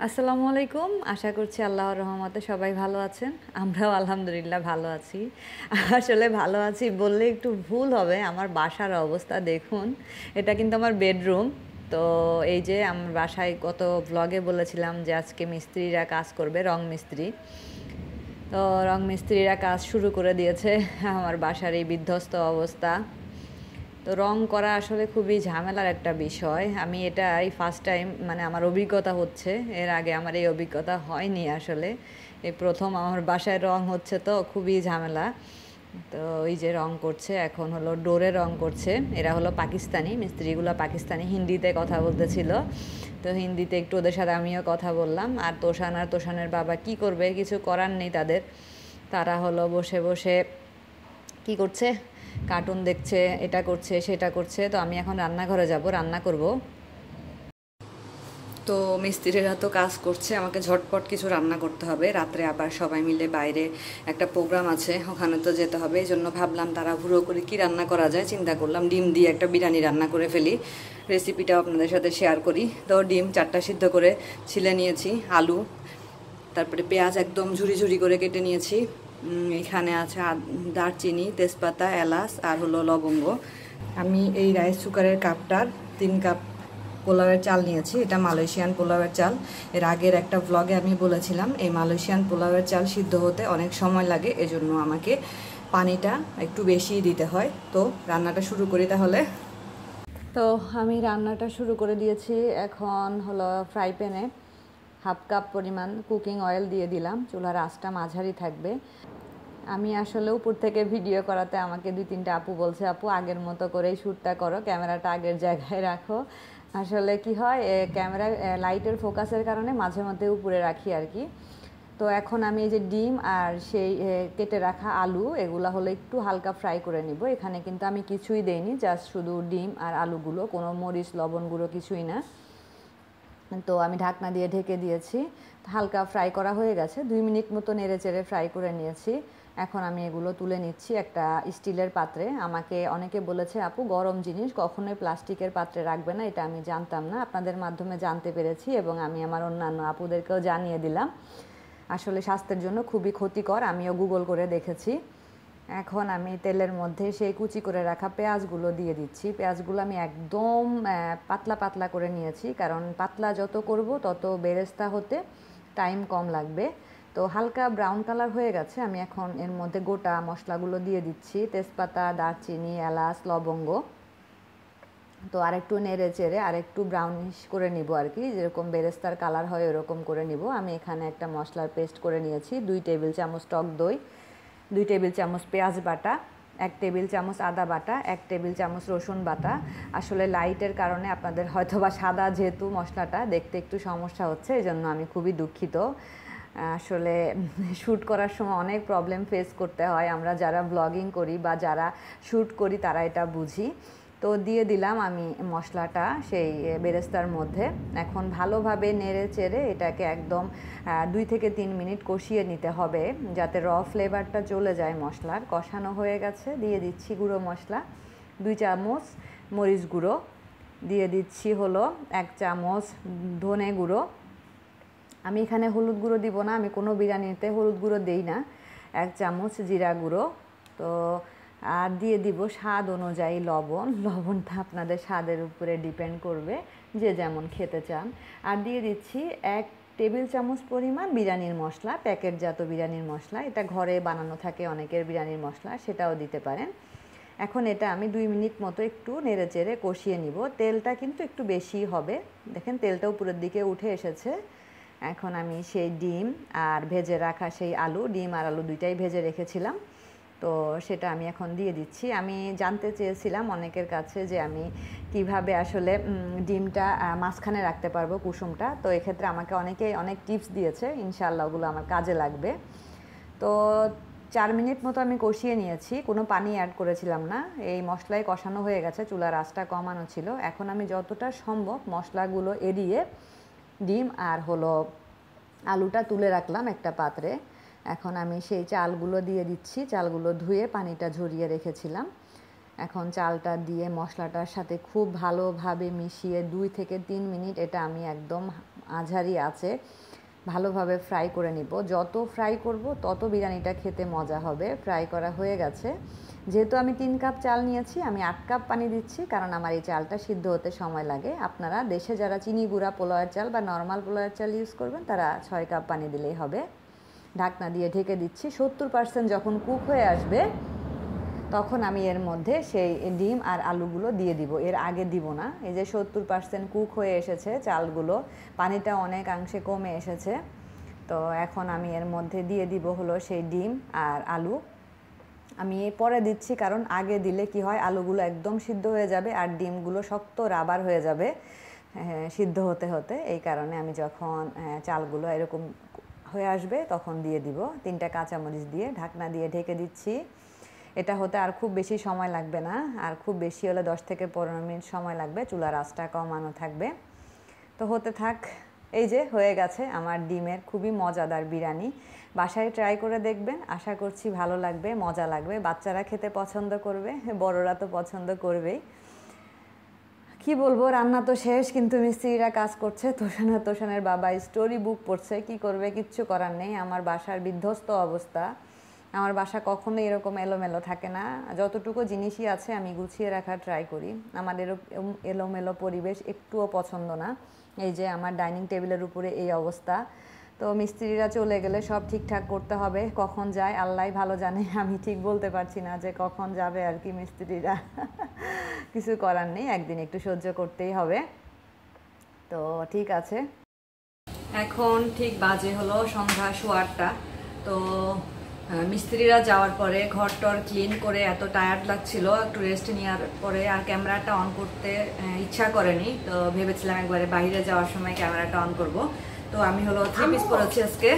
আসসালামু আলাইকুম। আশা করছি আল্লাহর রহমতে সবাই ভালো আছেন। আমরাও আলহামদুলিল্লাহ ভালো আছি। আসলে ভালো আছি বললে একটু ভুল হবে। আমার বাসার অবস্থা দেখুন। এটা কিন্তু আমার বেডরুম। তো এই যে আমার বাসায় গত ভ্লগে বলেছিলাম যে আজকে মিস্ত্রিরা কাজ করবে, রং মিস্ত্রি। তো রং মিস্ত্রিরা কাজ শুরু করে দিয়েছে। আমার বাসার এই বিধ্বস্ত অবস্থা। তো রং করা আসলে খুবই ঝামেলার একটা বিষয়। আমি এটা এই ফার্স্ট টাইম, মানে আমার অভিজ্ঞতা হচ্ছে। এর আগে আমার এই অভিজ্ঞতা হয়নি আসলে। এই প্রথম আমার বাসায় রং হচ্ছে, তো খুবই ঝামেলা। তো এই যে রং করছে, এখন হলো ডোরে রং করছে। এরা হলো পাকিস্তানি, মিস্ত্রিগুলো পাকিস্তানি, হিন্দিতে কথা বলতেছিল। তো হিন্দিতে একটু ওদের সাথে আমিও কথা বললাম। আর তোষানের বাবা কি করবে, কিছু করার নেই তাদের। তারা হলো বসে বসে কি করছে, কার্টুন দেখছে, এটা করছে সেটা করছে। তো আমি এখন রান্নাঘরে যাব, রান্না করব। তো মিস্ত্রিরা তো কাজ করছে, আমাকে ঝটপট কিছু রান্না করতে হবে। রাত্রে আবার সবাই মিলে বাইরে একটা প্রোগ্রাম আছে, ওখানে তো যেতে হবে। এই জন্য ভাবলাম তাড়াহুড়ো করে কি রান্না করা যায় চিন্তা করলাম ডিম দিয়ে একটা বিরিয়ানি রান্না করে ফেলি। রেসিপিটাও আপনাদের সাথে শেয়ার করি। তো ডিম 4টা সিদ্ধ করে ছিলে নিয়েছি, আলু, তারপরে পেঁয়াজ একদম ঝুরি ঝুরি করে কেটে নিয়েছি। এখানে আছে দারচিনি, তেজপাতা, এলাচ আর হলো লবঙ্গ। আমি এই রাইস কুকারের কাপটার 3 কাপ পোলাওয়ের চাল নিয়েছি। এটা মালয়েশিয়ান পোলাওয়ের চাল। এর আগের একটা ভ্লগে আমি বলেছিলাম এই মালয়েশিয়ান পোলাওয়ের চাল সিদ্ধ হতে অনেক সময় লাগে, এজন্য আমাকে পানিটা একটু বেশিই দিতে হয়। তো রান্নাটা শুরু করি তাহলে। তো আমি রান্নাটা শুরু করে দিয়েছি। এখন হলো ফ্রাই প্যানে 1/2 কাপ পরিমাণ কুকিং অয়েল দিয়ে দিলাম। চুলার আঁচটা মাঝারি থাকবে। আমি আসলে উপর থেকে ভিডিও করাতে আমাকে 2-3টা আপু বলছে, আপু আগের মতো করেই শ্যুটটা করো, ক্যামেরাটা আগের জায়গায় রাখো। আসলে কি হয়, ক্যামেরা লাইটের ফোকাসের কারণে মাঝে মধ্যে উপরে রাখি আর কি। তো এখন আমি এই যে ডিম আর সেই কেটে রাখা আলু, এগুলো হলো একটু হালকা ফ্রাই করে নিব। এখানে কিন্তু আমি কিছুই দেইনি, জাস্ট শুধু ডিম আর আলুগুলো, কোনো মরিচ লবণ গুঁড়ো কিছুই না। তো আমি ঢাকনা দিয়ে ঢেকে দিয়েছি। হালকা ফ্রাই করা হয়ে গেছে, 2 মিনিট মতো নেড়ে চেড়ে ফ্রাই করে নিয়েছি। এখন আমি এগুলো তুলে নিচ্ছি একটা স্টিলের পাত্রে। আমাকে অনেকে বলেছে আপু গরম জিনিস কখনোই প্লাস্টিকের পাত্রে রাখবে না, এটা আমি জানতাম না, আপনাদের মাধ্যমে জানতে পেরেছি এবং আমি আমার অন্যান্য আপুদেরকেও জানিয়ে দিলাম। আসলে স্বাস্থ্যের জন্য খুবই ক্ষতিকর, আমিও গুগল করে দেখেছি। এখন আমি তেলের মধ্যে সেই কুচি করে রাখা পেঁয়াজগুলো দিয়ে দিচ্ছি। পেঁয়াজগুলো আমি একদম পাতলা পাতলা করে নিয়েছি, কারণ পাতলা যত করব তত বেরেস্তা হতে টাইম কম লাগবে। তো হালকা ব্রাউন কালার হয়ে গেছে, আমি এখন এর মধ্যে গোটা মশলাগুলো দিয়ে দিচ্ছি, তেজপাতা, দারচিনি, এলাচ, লবঙ্গ। তো আরেকটু নেড়ে চেড়ে আরেকটু ব্রাউনিশ করে নিব আর কি, যেরকম বেরেস্তার কালার হয় ওরকম করে নিব। আমি এখানে একটা মশলার পেস্ট করে নিয়েছি, 2 টেবিল চামচ টক দই, 2 টেবিল চামচ পেঁয়াজ বাটা, 1 টেবিল চামচ আদা বাটা, 1 টেবিল চামচ রসুন বাটা। আসলে লাইটের কারণে আপনাদের হয়তো বা সাদা যেহেতু মশলাটা দেখতে একটু সমস্যা হচ্ছে, এই জন্য আমি খুবই দুঃখিত। আসলে শ্যুট করার সময় অনেক প্রবলেম ফেস করতে হয়, আমরা যারা ব্লগিং করি বা যারা শ্যুট করি তারা এটা বুঝি। তো দিয়ে দিলাম আমি মশলাটা সেই বেরেস্তার মধ্যে। এখন ভালোভাবে নেড়ে চেড়ে এটাকে একদম 2 থেকে 3 মিনিট কষিয়ে নিতে হবে, যাতে র ফ্লেভারটা চলে যায় মশলার। কষানো হয়ে গেছে, দিয়ে দিচ্ছি গুঁড়ো মশলা 2 চামচ, মরিচ গুঁড়ো দিয়ে দিচ্ছি হলো 1 চামচ, ধনে গুঁড়ো। আমি এখানে হলুদ গুঁড়ো দিব না, আমি কোনো বিরিয়ানিতে হলুদ গুঁড়ো দেই না। 1 চামচ জিরা গুঁড়ো। তো আর দিয়ে দিব স্বাদ অনুযায়ী লবণ। লবণটা আপনাদের স্বাদের উপরে ডিপেন্ড করবে, যে যেমন খেতে চান। আর দিয়ে দিচ্ছি 1 টেবিল চামচ পরিমাণ বিরিয়ানির মশলা, প্যাকেটজাত বিরিয়ানির মশলা। এটা ঘরে বানানো থাকে অনেকের বিরিয়ানির মশলা, সেটাও দিতে পারেন। এখন এটা আমি 2 মিনিট মতো একটু নেড়ে চেড়ে কষিয়ে নিব। তেলটা কিন্তু একটু বেশি হবে, দেখেন তেলটা উপরের দিকে উঠে এসেছে। এখন আমি সেই ডিম আর ভেজে রাখা সেই আলু, ডিম আর আলু দুইটাই ভেজে রেখেছিলাম, তো সেটা আমি এখন দিয়ে দিচ্ছি। আমি জানতে চেয়েছিলাম অনেকের কাছে যে আমি কিভাবে আসলে ডিমটা মাঝখানে রাখতে পারবো, কুসুমটা। তো এক্ষেত্রে আমাকে অনেকেই অনেক টিপস দিয়েছে, ইনশাআল্লাহ ওগুলো আমার কাজে লাগবে। তো 4 মিনিট মতো আমি কষিয়ে নিয়েছি, কোনো পানি অ্যাড করেছিলাম না। এই মশলায় কষানো হয়ে গেছে, চুলার আঁচটা কমানো ছিল। এখন আমি যতটা সম্ভব মশলাগুলো এড়িয়ে ডিম আর হলো আলুটা তুলে রাখলাম একটা পাত্রে। এখন আমি সেই চালগুলো দিয়ে দিচ্ছি, চালগুলো ধুয়ে পানিটা ঝরিয়ে রেখেছিলাম। এখন চালটা দিয়ে মশলাটার সাথে খুব ভালোভাবে মিশিয়ে 2 থেকে 3 মিনিট এটা আমি একদম আঝারি আছে ভালোভাবে ফ্রাই করে নিব। যত ফ্রাই করব তত বিরিয়ানিটা খেতে মজা হবে। ফ্রাই করা হয়ে গেছে। যেহেতু আমি 3 কাপ চাল নিয়েছি, আমি 8 কাপ পানি দিচ্ছি, কারণ আমার এই চালটা সিদ্ধ হতে সময় লাগে। আপনারা দেশে যারা চিনি গুঁড়া পোলাওয়ের চাল বা নর্মাল পোলাওয়ের চাল ইউজ করবেন তারা 6 কাপ পানি দিলেই হবে। ঢাকনা দিয়ে ঢেকে দিচ্ছি। 70% যখন কুক হয়ে আসবে তখন আমি এর মধ্যে সেই ডিম আর আলুগুলো দিয়ে দিব। এর আগে দিব না। এই যে 70% কুক হয়ে এসেছে চালগুলো, পানিটা অনেকাংশে কমে এসেছে। তো এখন আমি এর মধ্যে দিয়ে দিব হলো সেই ডিম আর আলু। আমি পরে দিচ্ছি, কারণ আগে দিলে কি হয়, আলুগুলো একদম সিদ্ধ হয়ে যাবে আর ডিমগুলো শক্ত রাবার হয়ে যাবে সিদ্ধ হতে হতে। এই কারণে আমি যখন চালগুলো এরকম হয়ে আসবে তখন দিয়ে দিব। 3টা কাঁচামরিচ দিয়ে ঢাকনা দিয়ে ঢেকে দিচ্ছি। এটা হতে আর খুব বেশি সময় লাগবে না, আর খুব বেশি হলে 10 থেকে 15 মিনিট সময় লাগবে। চুলার আঁচটা কমানো থাকবে। তো হতে থাক। এই যে হয়ে গেছে আমার ডিমের খুবই মজাদার বিরিয়ানি। বাসায় ট্রাই করে দেখবেন, আশা করছি ভালো লাগবে, মজা লাগবে। বাচ্চারা খেতে পছন্দ করবে, বড়রা তো পছন্দ করবেই। কি বলবো, রান্না তো শেষ, কিন্তু মিস্ত্রিরা কাজ করছে। তোষানের বাবা স্টোরি বুক পড়ছে। কি করবে, কিচ্ছু করার নেই। আমার বাসার বিধ্বস্ত অবস্থা। আমার বাসা কখনোই এরকম এলোমেলো থাকে না। যতটুকু জিনিসই আছে আমি গুছিয়ে রাখার ট্রাই করি। আমার এরকম এলোমেলো পরিবেশ একটুও পছন্দ না। এই যে আমার ডাইনিং টেবিলের উপরে এই অবস্থা। তো মিস্ত্রিরা চলে গেলে সব ঠিকঠাক করতে হবে। কখন যায় আল্লাহই ভালো জানে, আমি ঠিক বলতে পারছি না যে কখন যাবে আর কি মিস্ত্রিরা। কিছু করার নেই, একদিন একটু সহ্য করতেই হবে। তো ঠিক আছে, এখন ঠিক বাজে হলো সন্ধ্যা 8:15। তো মিস্ত্রিরা যাওয়ার পরে ঘর টর ক্লিন করে এত টায়ার্ড লাগছিল, একটু রেস্ট নেওয়ার পরে আর ক্যামেরাটা অন করতে ইচ্ছা করেনি। তো ভেবেছিলাম একবারে বাইরে যাওয়ার সময় ক্যামেরাটা অন করব। তো আমি হলো 3 পিস পরেছি আজকে।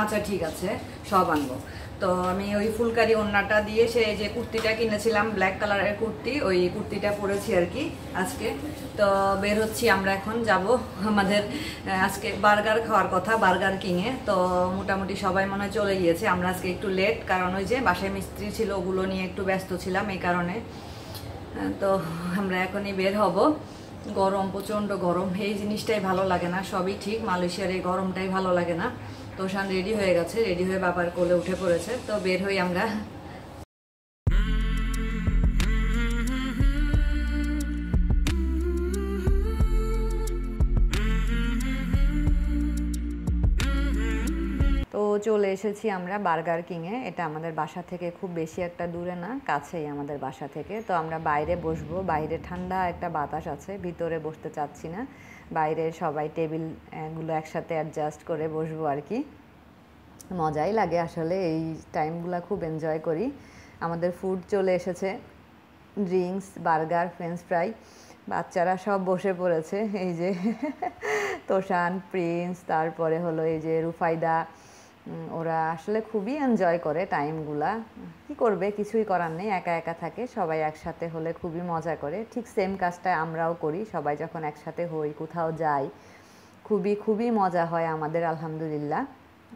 আচ্ছা ঠিক আছে, সব আনবো। তো আমি ওই ফুলকারি ওড়নাটা দিয়ে সে যে কুর্তিটা কিনেছিলাম ব্ল্যাক কালারের কুর্তি, ওই কুর্তিটা পরেছি আর কি আজকে। তো বের হচ্ছি আমরা, এখন যাব আমাদের আজকে বার্গার খাওয়ার কথা, বার্গার কিংয়ে। তো মোটামুটি সবাই মনে হয় চলে গিয়েছে। আমরা আজকে একটু লেট, কারণ ওই যে বাসায় মিস্ত্রি ছিল ওগুলো নিয়ে একটু ব্যস্ত ছিলাম এই কারণে। তো আমরা এখনই বের হব। গরম, প্রচণ্ড গরম। এই জিনিসটাই ভালো লাগে না। সবই ঠিক, মালয়েশিয়ার এই গরমটাই ভালো লাগে না। তোষান রেডি হয়ে গেছে, রেডি হয়ে বাবার কোলে উঠে পড়েছে। তো বের হই আমরা। তো চলে এসেছি আমরা বার্গার কিংয়ে। এটা আমাদের বাসা থেকে খুব বেশি একটা দূরে না, কাছেই আমাদের বাসা থেকে। তো আমরা বাইরে বসবো। বাইরে ঠান্ডা একটা বাতাস আছে, ভিতরে বসতে চাচ্ছি না। বাইরে সবাই টেবিলগুলো একসাথে অ্যাডজাস্ট করে বসবো আর কি। মজাই লাগে আসলে, এই টাইমগুলো খুব এনজয় করি। আমাদের ফুড চলে এসেছে, ড্রিঙ্কস, বার্গার, ফ্রেঞ্চ ফ্রাই। বাচ্চারা সব বসে পড়েছে। এই যে তোষান, প্রিন্স, তারপরে হলো এই যে রুফাইদা। ওরা আসলে খুবই এনজয় করে টাইমগুলা। কি করবে, কিছুই করার নেই, একা একা থাকে। সবাই একসাথে হলে খুবই মজা করে। ঠিক সেম কাজটা আমরাও করি। সবাই যখন একসাথে হই, কোথাও যাই, খুবই খুবই মজা হয় আমাদের, আলহামদুলিল্লাহ।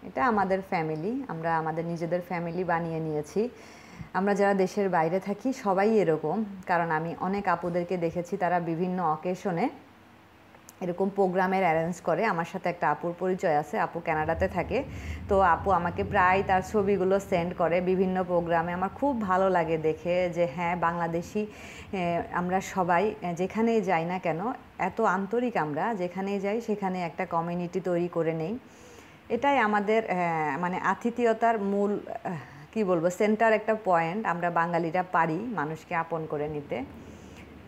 এটা আমাদের ফ্যামিলি, আমরা আমাদের নিজেদের ফ্যামিলি বানিয়ে নিয়েছি। আমরা যারা দেশের বাইরে থাকি সবাই এরকম, কারণ আমি অনেক আপুদেরকে দেখেছি তারা বিভিন্ন অকেশনে এরকম প্রোগ্রামের অ্যারেঞ্জ করে। আমার সাথে একটা আপুর পরিচয় আছে, আপু কানাডাতে থাকে। তো আপু আমাকে প্রায় তার ছবিগুলো সেন্ড করে বিভিন্ন প্রোগ্রামে। আমার খুব ভালো লাগে দেখে যে হ্যাঁ, বাংলাদেশি আমরা সবাই যেখানেই যাই না কেন এত আন্তরিক। আমরা যেখানেই যাই সেখানে একটা কমিউনিটি তৈরি করে নেই। এটাই আমাদের মানে আতিথেয়তার মূল, কি বলবো, সেন্টার একটা পয়েন্ট। আমরা বাঙালিরা পারি মানুষকে আপন করে নিতে।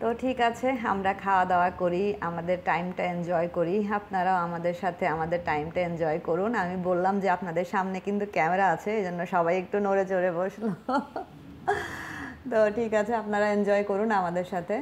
তো ঠিক আছে, আমরা খাওয়া দাওয়া করি, আমাদের টাইমটা এনজয় করি। আপনারাও আমাদের সাথে আমাদের টাইমটা এনজয় করুন। আমি বললাম যে আপনাদের সামনে কিন্তু ক্যামেরা আছে, এই জন্য সবাই একটু নড়ে চড়ে বসলো। তো ঠিক আছে, আপনারা এনজয় করুন আমাদের সাথে।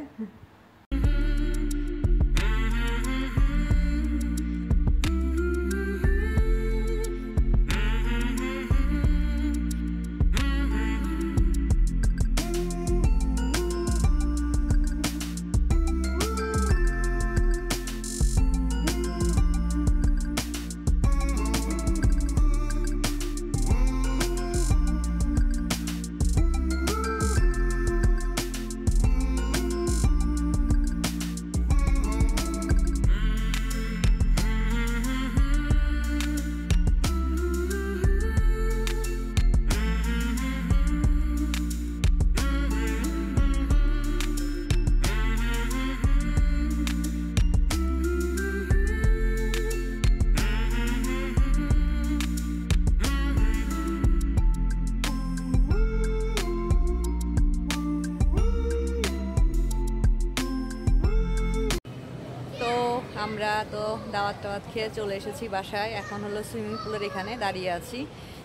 আমরা তো দাওয়াত টাওয়াত খেয়ে চলে এসেছি বাসায়। এখন হলো সুইমিং পুলের এখানে দাঁড়িয়ে আছি।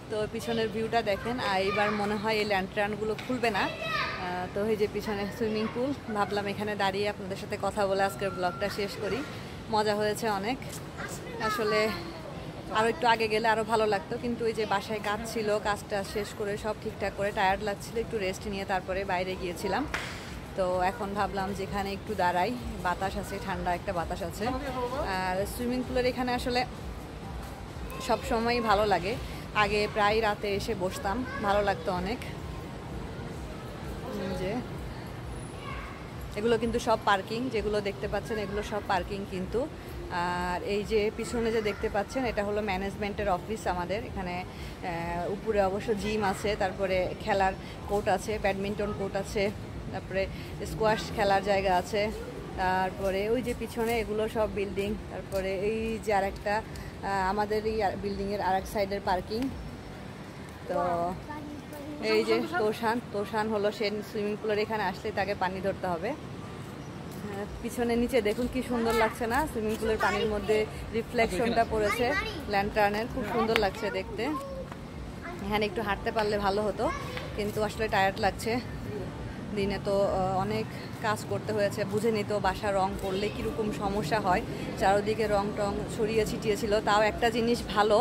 তো পিছনের ভিউটা দেখেন। আর এইবার মনে হয় এই ল্যান্টার্নগুলো খুলবে না। তো এই যে পিছনে সুইমিং পুল, ভাবলাম এখানে দাঁড়িয়ে আপনাদের সাথে কথা বলে আজকের ব্লগটা শেষ করি। মজা হয়েছে অনেক। আসলে আরও একটু আগে গেলে আরও ভালো লাগতো, কিন্তু ওই যে বাসায় কাজ ছিল, কাজটা শেষ করে সব ঠিকঠাক করে টায়ার্ড লাগছিল, একটু রেস্ট নিয়ে তারপরে বাইরে গিয়েছিলাম। তো এখন ভাবলাম যেখানে একটু দাঁড়াই, বাতাস আছে, ঠান্ডা একটা বাতাস আছে। আর সুইমিং পুলের এখানে আসলে সব সময়ই ভালো লাগে। আগে প্রায় রাতে এসে বসতাম, ভালো লাগতো অনেক। যে এগুলো কিন্তু সব পার্কিং, যেগুলো দেখতে পাচ্ছেন এগুলো সব পার্কিং কিন্তু। আর এই যে পিছনে যে দেখতে পাচ্ছেন এটা হলো ম্যানেজমেন্টের অফিস আমাদের এখানে। উপরে অবশ্য জিম আছে, তারপরে খেলার কোর্ট আছে, ব্যাডমিন্টন কোর্ট আছে, তারপরে স্কোয়াশ খেলার জায়গা আছে। তারপরে ওই যে পিছনে এগুলো সব বিল্ডিং। তারপরে এই যে আরেকটা আমাদের এই বিল্ডিংয়ের আরেক সাইডের পার্কিং। তো এই যে তোষান হলো সে সুইমিং পুলের এখানে আসলে তাকে পানি ধরতে হবে। পিছনে নিচে দেখুন কি সুন্দর লাগছে না, সুইমিং পুলের পানির মধ্যে রিফ্লেকশনটা পড়েছে ল্যান্টার্নের, খুব সুন্দর লাগছে দেখতে। এখানে একটু হাঁটতে পারলে ভালো হতো, কিন্তু আসলে টায়ার্ড লাগছে। দিনে তো অনেক কাজ করতে হয়েছে, বুঝে নিত বাসা রং করলে কীরকম সমস্যা হয়। চারদিকে রং টং ছড়িয়ে ছিটিয়েছিল। তাও একটা জিনিস ভালো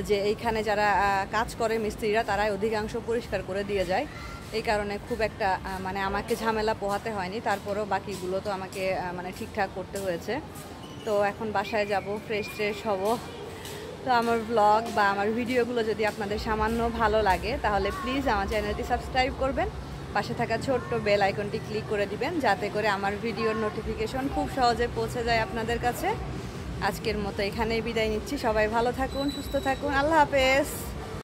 যে এইখানে যারা কাজ করে মিস্ত্রিরা, তারাই অধিকাংশ পরিষ্কার করে দিয়ে যায়। এই কারণে খুব একটা মানে আমাকে ঝামেলা পোহাতে হয়নি। তারপরেও বাকিগুলো তো আমাকে মানে ঠিকঠাক করতে হয়েছে। তো এখন বাসায় যাব, ফ্রেশ ট্রেশ হব। তো আমার ব্লগ বা আমার ভিডিওগুলো যদি আপনাদের সামান্য ভালো লাগে তাহলে প্লিজ আমার চ্যানেলটি সাবস্ক্রাইব করবেন, পাশে থাকা ছোট্ট বেল আইকনটি ক্লিক করে দিবেন, যাতে করে আমার ভিডিওর নোটিফিকেশন খুব সহজে পৌঁছে যায় আপনাদের কাছে। আজকের মতো এখানেই বিদায় নিচ্ছি। সবাই ভালো থাকুন, সুস্থ থাকুন, আল্লাহ হাফেজ।